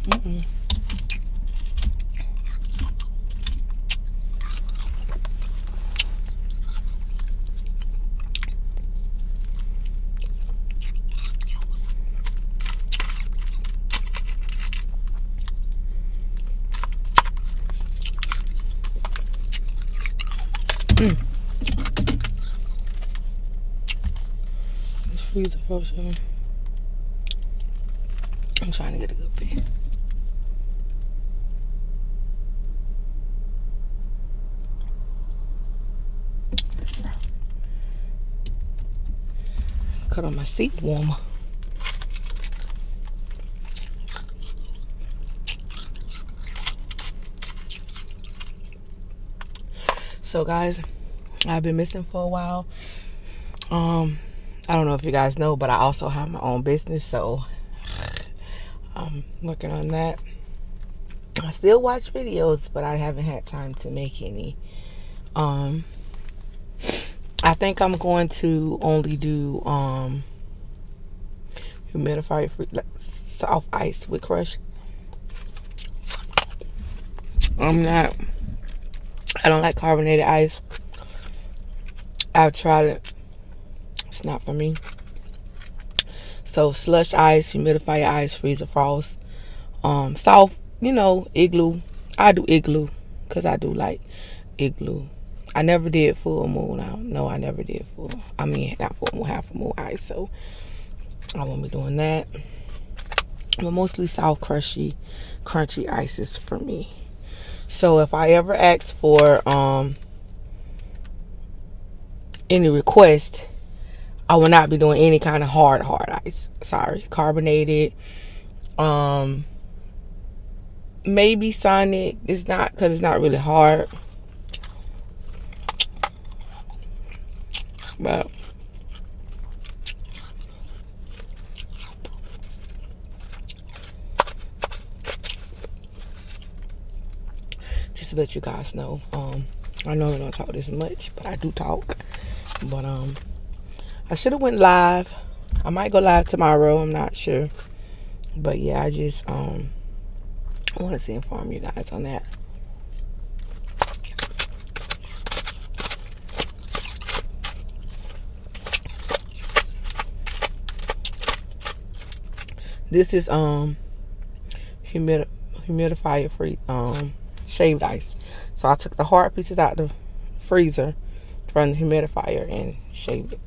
Mm-mm. This freezer frozen. I'm trying to get a good bit. Cut on my seat warmer. So guys, I've been missing for a while. I don't know if you guys know, but I also have my own business, so I'm working on that. I still watch videos, but I haven't had time to make any. I think I'm going to only do humidifier free, like soft ice with crush. I don't like carbonated ice. I've tried it. It's not for me. So slush ice, humidifier ice, freezer frost, soft, igloo. I do igloo because I do like igloo. I never did full moon. I never did full. I mean, not full moon, half a moon ice. So I won't be doing that. But mostly soft, crunchy ices for me. So if I ever ask for any request, I will not be doing any kind of hard ice. Sorry, carbonated. Maybe Sonic. It's not, because it's not really hard. But just to let you guys know, I normally don't talk this much, but I do talk. But I should have went live. I might go live tomorrow. I'm not sure. But yeah, I just wanted to inform you guys on that. This is humidifier free shaved ice. So I took the hard pieces out of the freezer, run the humidifier, and shaved it.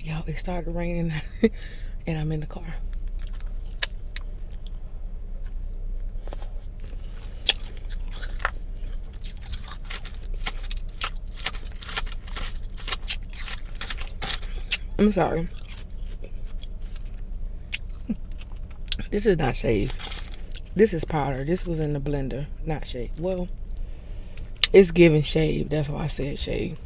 Y'all, it started raining and I'm in the car. I'm sorry. This is not shaved. This is powder. This was in the blender, not shaved. Well, it's giving shave. That's why I said shave.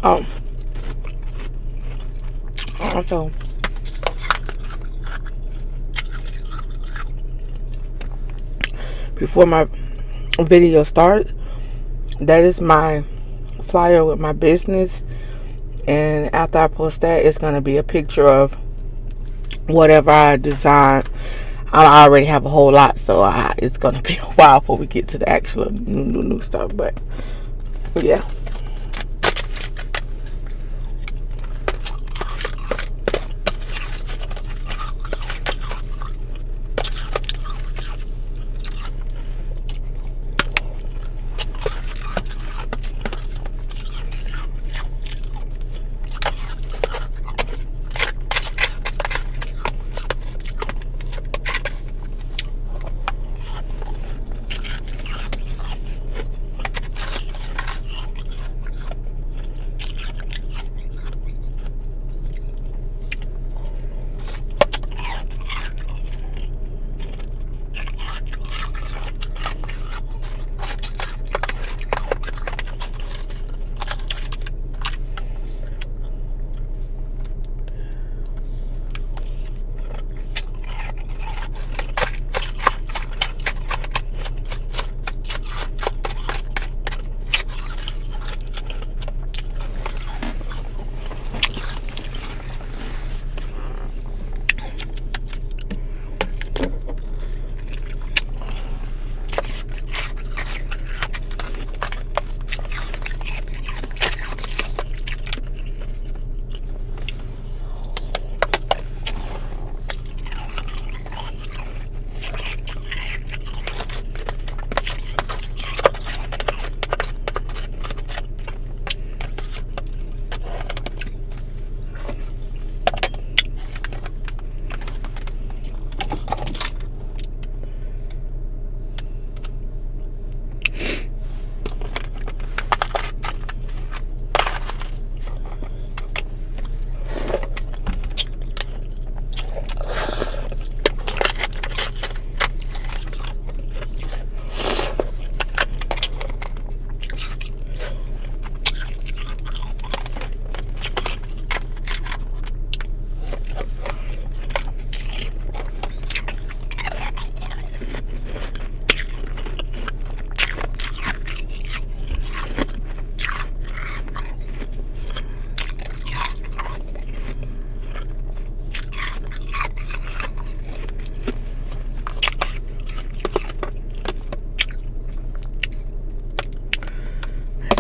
Oh, also, before my video starts, that is my flyer with my business. And after I post that, it's going to be a picture of whatever I design. I already have a whole lot, so it's going to be a while before we get to the actual new stuff. But yeah.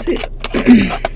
that's it.